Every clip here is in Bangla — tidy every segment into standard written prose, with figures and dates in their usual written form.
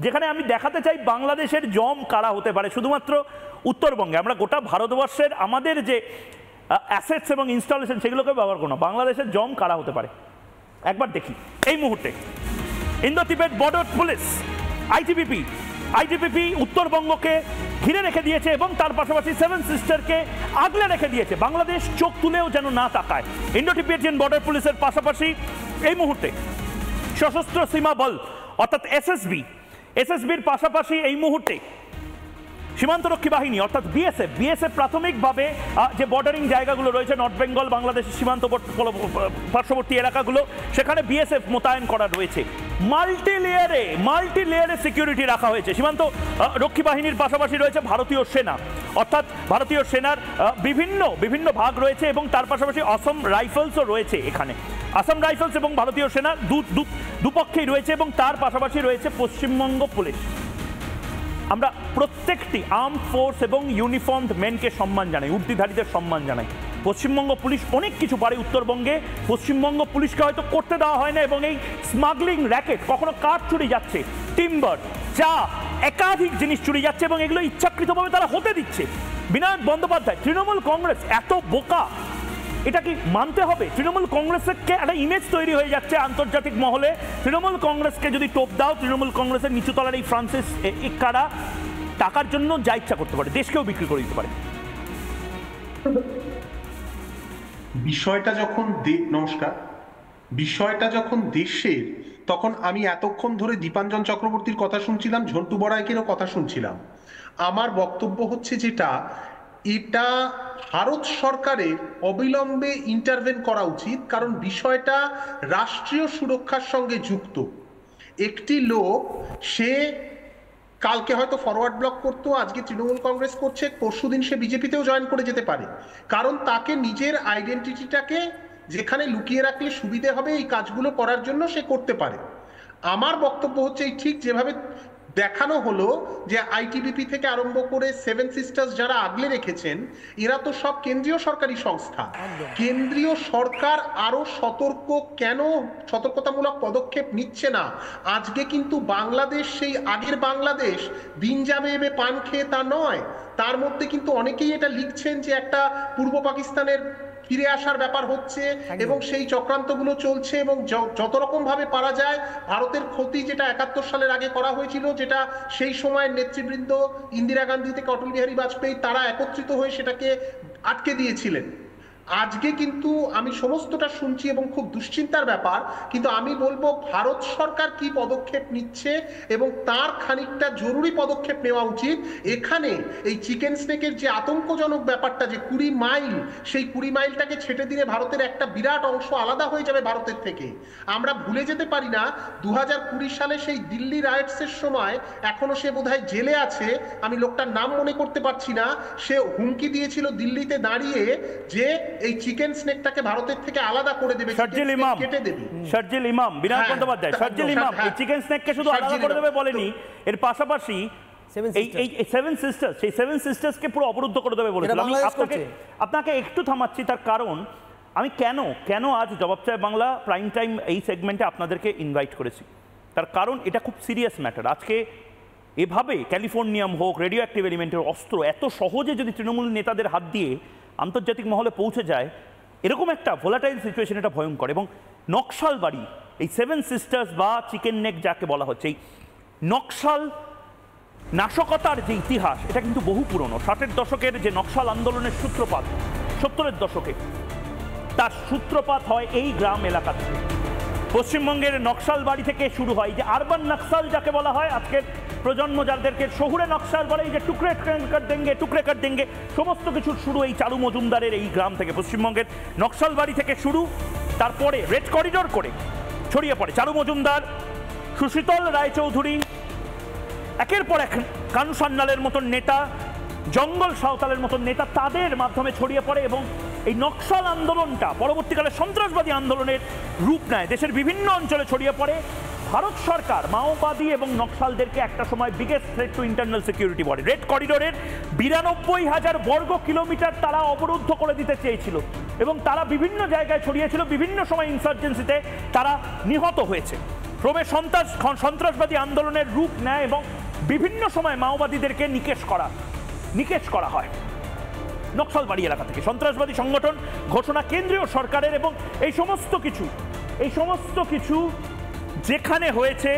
যেখানে আমি দেখাতে চাই বাংলাদেশের জম কারা হতে পারে শুধুমাত্র উত্তরবঙ্গে। আমরা গোটা ভারতবর্ষের আমাদের যে অ্যাসেটস এবং ইনস্টলেশন সেগুলোকে ব্যবহার করো না, বাংলাদেশের জম কারা হতে পারে একবার দেখি। এই মুহূর্তে ইন্দো তিবেট বর্ডার পুলিশ আইটিবিপি উত্তরবঙ্গকে ঘিরে রেখে দিয়েছে এবং তার পাশাপাশি সেভেন সিস্টারকে আগলে রেখে দিয়েছে। বাংলাদেশ চোখ তুলেও যেন না তাকায়। ইন্দো তিবেটিয়ান বর্ডার পুলিশের পাশাপাশি এই মুহূর্তে সশস্ত্র সীমা বল অর্থাৎ এসএসবির পাশাপাশি এই মুহূর্তে সীমান্তরক্ষী বাহিনী অর্থাৎ বিএসএফ প্রাথমিকভাবে যে বর্ডারিং জায়গাগুলো রয়েছে নর্থ বেঙ্গল বাংলাদেশের সীমান্ত পার্শ্ববর্তী এলাকাগুলো, সেখানে বিএসএফ মোতায়েন করা রয়েছে। মাল্টি লেয়ারে সিকিউরিটি রাখা হয়েছে। সীমান্ত রক্ষী বাহিনীর পাশাপাশি রয়েছে ভারতীয় সেনা, অর্থাৎ ভারতীয় সেনার বিভিন্ন ভাগ রয়েছে এবং তার পাশাপাশি অসম রাইফেলসও রয়েছে। এখানে আসাম রাইফেলস এবং ভারতীয় সেনা দুপক্ষেই রয়েছে এবং তার পাশাপাশি রয়েছে পশ্চিমবঙ্গ পুলিশ। আমরা প্রত্যেকটি আর্ম ফোর্স এবং ইউনিফর্মড মেনকে সম্মান জানাই, উর্দিধারীদের সম্মান জানাই। পশ্চিমবঙ্গ পুলিশ অনেক কিছু পারে উত্তরবঙ্গে, পশ্চিমবঙ্গ পুলিশকে হয়তো করতে দেওয়া হয় না এবং এই স্মাগলিং র্যাকেট, কখনো কাঠ চুরি যাচ্ছে, টিম্বার, চা, একাধিক জিনিস চুরি যাচ্ছে এবং এগুলো ইচ্ছাকৃতভাবে তারা হতে দিচ্ছে। বিনায়ক বন্দ্যোপাধ্যায়, তৃণমূল কংগ্রেস এত বোকা, এটা কি মানতে হবে? তৃণমূল কংগ্রেসকে একটা ইমেজ তৈরি হয়ে যাচ্ছে আন্তর্জাতিক মহলে। তৃণমূল কংগ্রেসকে যদি টোপ দাও, তৃণমূল কংগ্রেসের নিচুতলার এই ফ্রান্সিস ইক্কারা টাকার জন্য যা ইচ্ছা করতে পারে, দেশকেও বিক্রি করে দিতে পারে। বিষয়টা যখন দেশের, তখন আমি এতক্ষণ ধরে দীপাঞ্জন চক্রবর্তীর কথা শুনছিলাম, ঝন্টু বড়াইকেরও কথা শুনছিলাম। আমার বক্তব্য হচ্ছে এটা ভারত সরকারের অবিলম্বে ইন্টারভেন করা উচিত, কারণ বিষয়টা রাষ্ট্রীয় সুরক্ষার সঙ্গে যুক্ত। একটি লোক, সে কালকে হয়তো ফরওয়ার্ড ব্লক করতো, আজকে তৃণমূল কংগ্রেস করছে, পরশুদিন সে বিজেপিতেও জয়েন করে যেতে পারে, কারণ তাকে নিজের আইডেন্টিটিটাকে যেখানে লুকিয়ে রাখলে সুবিধে হবে এই কাজগুলো করার জন্য সে করতে পারে। আমার বক্তব্য হচ্ছে এই ঠিক যেভাবে দেখানো হলো যে আইটিবিপি থেকে আরম্ভ করে সেভেন সিস্টার্স যারা আগলে রেখেছেন, এরা তো সব কেন্দ্রীয় সরকারি সংস্থা। কেন্দ্রীয় সরকার আরো সতর্কতামূলক পদক্ষেপ নিচ্ছে না? আজকে কিন্তু বাংলাদেশ সেই আগের বাংলাদেশ, দিন যাবে এবে পান খেয়ে তা নয়। তার মধ্যে কিন্তু অনেকেই এটা লিখছেন যে একটা পূর্ব পাকিস্তানের ফিরে আসার ব্যাপার হচ্ছে এবং সেই চক্রান্তগুলো চলছে এবং যত রকম ভাবে পারা যায় ভারতের ক্ষতি, যেটা ৭১ সালের আগে করা হয়েছিল, যেটা সেই সময়ের নেতৃবৃন্দ ইন্দিরা গান্ধী থেকে অটল বিহারী বাজপেয়ী তারা একত্রিত হয়ে সেটাকে আটকে দিয়েছিলেন। আজকে কিন্তু আমি সমস্তটা শুনছি এবং খুব দুশ্চিন্তার ব্যাপার, কিন্তু আমি বলবো ভারত সরকার কি পদক্ষেপ নিচ্ছে এবং তার খানিকটা জরুরি পদক্ষেপ নেওয়া উচিত। এখানে এই চিকেন স্নেকের যে আতঙ্কজনক ব্যাপারটা, যে ২০ মাইল, সেই ২০ মাইলটাকে ছেটে দিলে ভারতের একটা বিরাট অংশ আলাদা হয়ে যাবে ভারতের থেকে। আমরা ভুলে যেতে পারি না ২০২০ সালে সেই দিল্লি রাইটসের সময়, এখনো সে বোধহয় জেলে আছে, আমি লোকটার নাম মনে করতে পারছি না, সে হুমকি দিয়েছিল দিল্লিতে দাঁড়িয়ে যে এই চিকেন স্নেকটাকে ভারতের থেকে আলাদা করে দেবে, কেটে দেবে। শারজিল ইমাম, বিনায়ক বন্দ্যোপাধ্যায়, শারজিল ইমাম এই চিকেন স্নেককে শুধু আলাদা করে দেবে বলেনি, এর পাশাপাশি এই সেভেন সিস্টার্স, সেই সেভেন সিস্টার্সকে পুরো অবরুদ্ধ করে দেবে বলেছিল। আমি আপনাকে একটু থামাচ্ছি, তার কারণ আমি কেন আজ জবাব চাই বাংলা প্রাইম টাইম এই সেগমেন্টে আপনাদেরকে ইনভাইট করেছি, তার কারণ এটা খুব সিরিয়াস ম্যাটার। আজকে এভাবে ক্যালিফোর্নিয়াম হোক, রেডিও অ্যাক্টিভ এলিমেন্টের অস্ত্র এত সহজে যদি তৃণমূল নেতাদের হাত দিয়ে আন্তর্জাতিক মহলে পৌঁছে যায়, এরকম একটা ভোলাটাইল সিচুয়েশন, এটা ভয়ঙ্কর। এবং নকশালবাড়ি, এই সেভেন সিস্টার্স বা চিকেন নেক যাকে বলা হচ্ছে, এই নকশাল নাশকতার যে ইতিহাস, এটা কিন্তু বহু পুরনো। ৬০-এর দশকের যে নকশাল আন্দোলনের সূত্রপাত, ৭০-এর দশকে তার সূত্রপাত হয় এই গ্রাম এলাকা থেকে। পশ্চিমবঙ্গের নকশালবাড়ি থেকে শুরু হয়, যে আরবান নকশাল যাকে বলা হয়, আজকের প্রজন্ম যাদেরকে শহুরে নকশাল বলে, এই যে টুকরে কাট দেঙ্গে সমস্ত কিছুর শুরু এই চারু মজুমদারের এই গ্রাম থেকে। পশ্চিমবঙ্গের নকশালবাড়ি থেকে শুরু, তারপরে রেড করিডোর করে ছড়িয়ে পড়ে চারু মজুমদার, সুশীতল রায়চৌধুরী, একের পর এক কানু সান্যালের মতন নেতা, জঙ্গল সাঁওতালের মতন নেতা, তাদের মাধ্যমে ছড়িয়ে পড়ে এবং এই নকশাল আন্দোলনটা পরবর্তীকালে সন্ত্রাসবাদী আন্দোলনের রূপ নেয়, দেশের বিভিন্ন অঞ্চলে ছড়িয়ে পড়ে। ভারত সরকার মাওবাদী এবং নকশালদেরকে একটা সময় biggest threat to internal security বলে। রেড করিডোরের ৯২,০০০ বর্গ কিলোমিটার তারা অবরুদ্ধ করে দিতে চেয়েছিল এবং তারা বিভিন্ন জায়গায় ছড়িয়েছিল, বিভিন্ন সময় ইনসার্জেন্সিতে তারা নিহত হয়েছে। ক্রমে সন্ত্রাসবাদী আন্দোলনের রূপ নেয় এবং বিভিন্ন সময় মাওবাদীদেরকে নিকেশ করা হয় নকশালবাড়ি এলাকা থেকে। সন্ত্রাসবাদী সংগঠন ঘোষণা কেন্দ্রীয় সরকারের, এবং এই সমস্ত কিছু যেখানে হয়েছে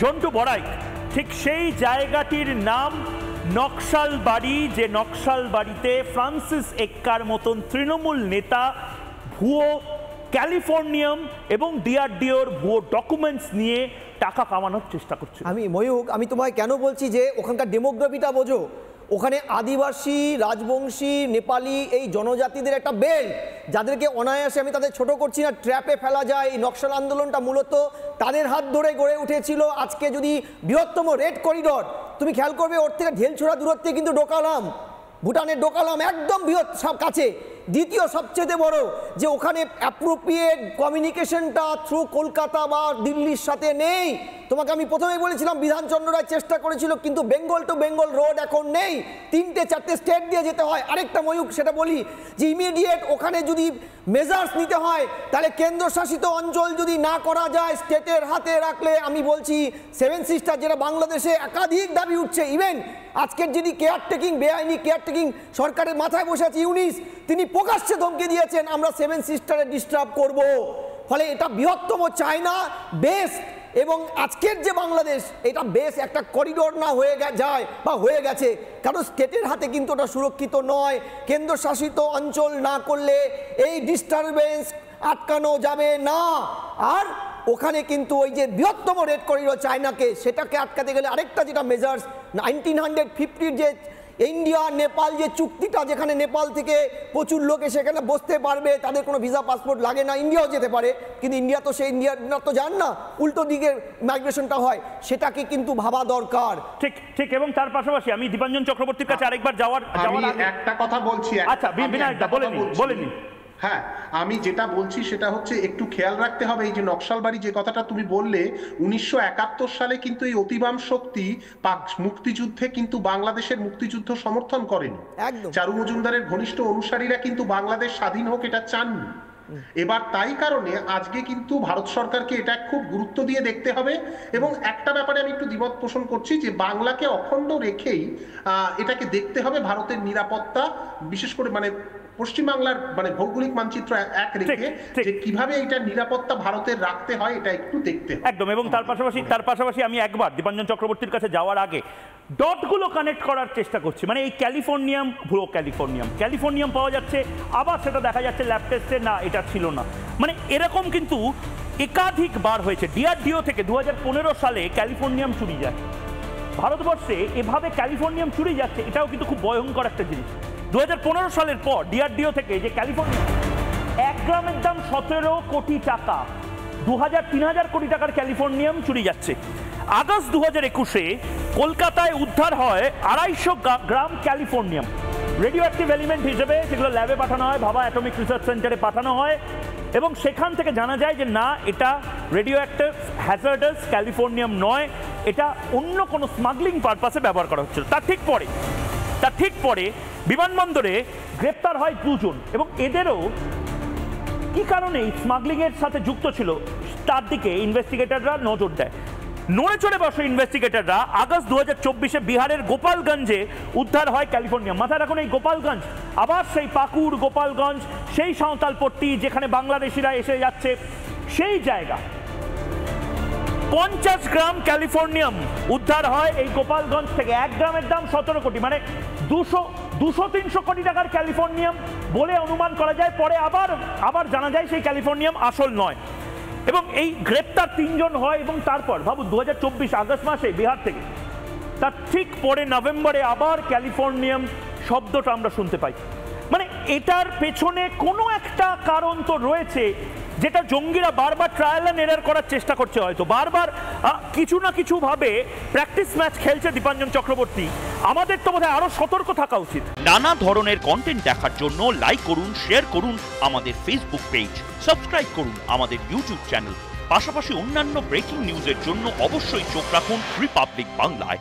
ঝন্টু বড়াইক, ঠিক সেই জায়গাটির নাম নকশালবাড়ি, যে নকশালবাড়িতে ফ্রান্সিস এক্কার মতন তৃণমূল নেতা ভুয়ো ক্যালিফোর্নিয়াম এবং ডিআরডিওর ভুয়ো ডকুমেন্টস নিয়ে টাকা কামানোর চেষ্টা করছে। আমি তোমায় কেন বলছি যে ওখানকার ডেমোগ্রাফিটা বোঝো। ওখানে আদিবাসী, রাজবংশী, নেপালি এই জনজাতিদের একটা বেল্ট, যাদেরকে অনায়াসে, আমি তাদের ছোট করছি না, ট্র্যাপে ফেলা যায়। এই নকশাল আন্দোলনটা মূলত তাদের হাত ধরে গড়ে উঠেছিল। আজকে যদি বৃহত্তম রেড করিডর তুমি খেয়াল করবে, ওর থেকে ঢেলছোড়া দূরত্বে কিন্তু ডোকালাম, ভুটানের ডোকালাম একদম বৃহৎ কাছে। দ্বিতীয় সবচেয়ে বড় যে ওখানে অ্যাপ্রোপ্রিয়েট কমিউনিকেশনটা থ্রু কলকাতা বা দিল্লির সাথে নেই। তোমাকে আমি প্রথমেই বলেছিলাম বিধানচন্দ্র রায় চেষ্টা করেছিল, কিন্তু বেঙ্গল টু বেঙ্গল রোড এখন নেই, 3-4টে স্টেট দিয়ে যেতে হয়। আরেকটা ময়ূক সেটা বলি যে ইমিডিয়েট ওখানে যদি মেজার্স নিতে হয়, তাহলে কেন্দ্রশাসিত অঞ্চল যদি না করা যায়, স্টেটের হাতে রাখলে, আমি বলছি 7 সিস্টার যেটা বাংলাদেশে একাধিক দাবি উঠছে, ইভেন আজকের যিনি কেয়ারটেকিং, বেআইনি কেয়ারটেকিং সরকারের মাথায় বসে আছে ইউনিস, তিনি প্রকাশ্যে ধমকি দিয়েছেন আমরা 7 সিস্টারে ডিস্টার্ব করব। ফলে এটা বৃহত্তম চায়না বেস, এবং আজকের যে বাংলাদেশ, এটা বেশ একটা করিডোর না হয়ে যায় বা হয়ে গেছে, কারণ স্টেটের হাতে কিন্তু ওটা সুরক্ষিত নয়। কেন্দ্রশাসিত অঞ্চল না করলে এই ডিস্টারবেন্স আটকানো যাবে না। আর ওখানে কিন্তু ওই যে বৃহত্তম রেড করিডোর চায়নাকে, সেটাকে আটকাতে গেলে আরেকটা যেটা মেজার্স 1950 যে ইন্ডিয়া নেপাল যে চুক্তিটা, যেখানে নেপাল থেকে প্রচুর লোক সেখানে বসতে পারবে, তাদের কোনো ভিসা পাসপোর্ট লাগে না, ইন্ডিয়াও যেতে পারে, কিন্তু ইন্ডিয়া তো সেই ইন্ডিয়া তো যান না, উল্টো দিকে মাইগ্রেশনটা হয়, সেটাকে কিন্তু ভাবা দরকার। ঠিক এবং তার পাশাপাশি আমি দীপাঞ্জন চক্রবর্তীর কাছে আরেকবার যাওয়ার একটা কথা বলছি। আচ্ছা বিনায়ক দা বলেনি। হ্যাঁ, আমি যেটা বলছি সেটা হচ্ছে একটু খেয়াল রাখতে হবে, এই যে নকশালবাড়ি যে কথাটা তুমি বললে, 1971 সালে কিন্তু এই অতিবাম শক্তি পাক মুক্তিযুদ্ধে কিন্তু বাংলাদেশের মুক্তিযুদ্ধ সমর্থন করেনি। চারু মজুমদারের ঘনিষ্ঠ অনুসারীরা কিন্তু বাংলাদেশ স্বাধীন হোক এটা চাননি। এবার তাই কারণে আজকে কিন্তু ভারত সরকারকে এটা খুব গুরুত্ব দিয়ে দেখতে হবে। এবং একটা ব্যাপারে আমি একটু দ্বিমত পোষণ করছি যে বাংলাকে অখণ্ড রেখেই এটাকে দেখতে হবে ভারতের নিরাপত্তা, বিশেষ করে মানে পশ্চিমবাংলার মানে ভৌগোলিক মানচিত্র এক রেখে যে কিভাবে এটা নিরাপত্তা ভারতের রাখতে হয় এটা একটু দেখতে হবে। একদম। এবং তার পাশাপাশি আমি একবার দীপাঞ্জন চক্রবর্তীর কাছে যাওয়ার আগে ডটগুলো কানেক্ট করার চেষ্টা করছি। মানে এই ভুয়ো ক্যালিফোর্নিয়াম পাওয়া যাচ্ছে, আবার সেটা দেখা যাচ্ছে ল্যাব টেস্টে না এটা ছিল না। মানে এরকম কিন্তু একাধিকবার হয়েছে। ডিআরডিও থেকে 2015 সালে ক্যালিফোর্নিয়াম চুরি যায় ভারতবর্ষে, এভাবে ক্যালিফোর্নিয়াম চুরি যাচ্ছে, এটাও কিন্তু খুব ভয়ঙ্কর একটা জিনিস। 2015 সালের পর ডিআরডিও থেকে যে ক্যালিফোর্নিয়া 1 গ্রামের দাম 17 কোটি টাকা, 2000-3000 কোটি টাকার ক্যালিফোর্নিয়াম চুরি যাচ্ছে। আগস্ট 2021-এ কলকাতায় উদ্ধার হয় 250 গ্রাম ক্যালিফোর্নিয়াম রেডিও অ্যাক্টিভ এলিমেন্ট হিসেবে, সেগুলো ল্যাবে পাঠানো হয়, ভাবা অ্যাটমিক রিসার্চ সেন্টারে পাঠানো হয়, এবং সেখান থেকে জানা যায় যে না, এটা রেডিও অ্যাক্টিভ হ্যাজার্ডাস ক্যালিফোর্নিয়াম নয়, এটা অন্য কোনো স্মাগলিং পারপাসে ব্যবহার করা হচ্ছিল। তার ঠিক পরে বিমানবন্দরে গ্রেপ্তার হয় 2 জন, এবং এদেরও কি কারণে স্মাগলিং এর সাথে যুক্ত ছিল তার দিকে ইনভেস্টিগেটররা নজর দেয়। নড়ে চড়ে বসে ইনভেস্টিগেটররা আগস্ট 2024-এ বিহারের গোপালগঞ্জে উদ্ধার হয় ক্যালিফোর্নিয়াম। মাথায় রাখুন, এই গোপালগঞ্জ আবার সেই পাকুড় গোপালগঞ্জ, সেই সাঁওতালপট্টি যেখানে বাংলাদেশিরা এসে যাচ্ছে, সেই জায়গা। 50 গ্রাম ক্যালিফোর্নিয়াম উদ্ধার হয় এই গোপালগঞ্জ থেকে। 1 গ্রামের দাম 17 কোটি, মানে 200-300 কোটি টাকার ক্যালিফোর্নিয়াম বলে অনুমান করা যায়। পরে আবার জানা যায় সেই ক্যালিফোর্নিয়াম আসল নয়, এবং এই গ্রেপ্তার 3 জন হয়। এবং তারপর ভাবুন 2024 আগস্ট মাসে বিহার থেকে, তার ঠিক পরে নভেম্বরে আবার ক্যালিফোর্নিয়াম শব্দটা আমরা শুনতে পাই। মানে এটার পেছনে কোনো একটা কারণ তো রয়েছে, যেটা জঙ্গিরা বারবার ট্রায়াল অ্যান্ড এরার করার চেষ্টা করছে, হয়তো বারবার কিছু না কিছু ভাবে প্র্যাকটিস ম্যাচ খেলছে দীপাঞ্জন চক্রবর্তী। আমাদের তো বোধহয় আরো সতর্ক থাকা উচিত। নানা ধরনের কন্টেন্ট দেখার জন্য লাইক করুন, শেয়ার করুন আমাদের ফেসবুক পেজ, সাবস্ক্রাইব করুন আমাদের ইউটিউব চ্যানেল। পাশাপাশি অন্যান্য ব্রেকিং নিউজের জন্য অবশ্যই চোখ রাখুন রিপাবলিক বাংলায়।